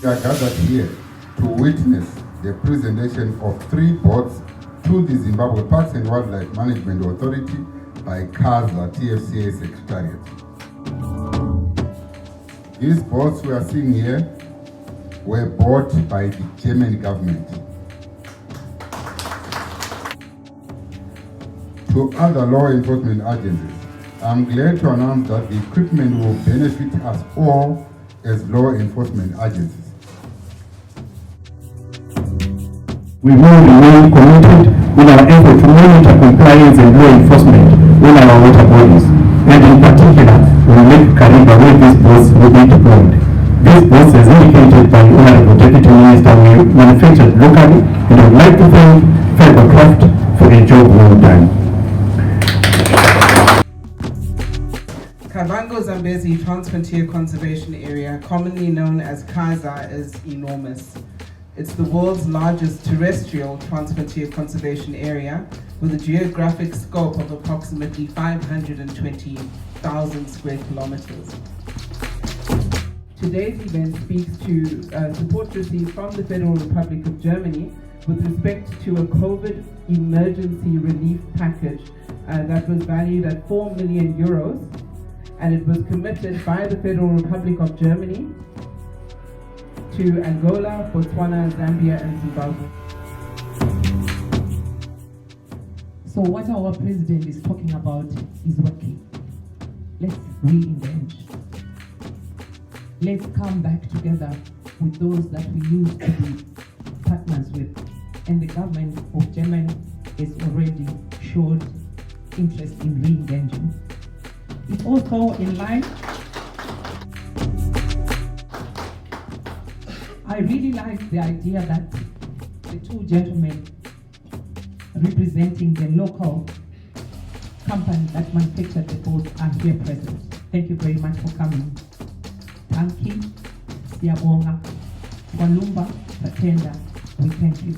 We are gathered here to witness the presentation of 3 boats to the Zimbabwe Parks and Wildlife Management Authority by Kaza TFCA Secretariat. These boats we are seeing here were bought by the German government. To other law enforcement agencies, I'm glad to announce that the equipment will benefit us all as law enforcement agencies. We will remain committed in our effort to monitor compliance and law enforcement in our water bodies, and in particular, we make Kariba where these boats will be deployed. These boats, as indicated by the Honorable Deputy Minister, were manufactured locally, and I would like to thank Fibercraft for a job well done. Kavango Zambezi Transfrontier Conservation Area, commonly known as Kaza, is enormous. It's the world's largest terrestrial transfrontier conservation area with a geographic scope of approximately 520,000 square kilometers. Today's event speaks to support received from the Federal Republic of Germany with respect to a COVID emergency relief package that was valued at 4 million euros, and it was committed by the Federal Republic of Germany to Angola, Botswana, Zambia, and Zimbabwe. So what our president is talking about is working. Let's re-engage. Let's come back together with those that we used to be partners with. And the government of Germany has already showed interest in re-engaging. It's also in line. I really like the idea that the 2 gentlemen representing the local company that manufactured the boat are here present. Thank you very much for coming. Tanki, Siabonga, Walumba, Patenda, we thank you.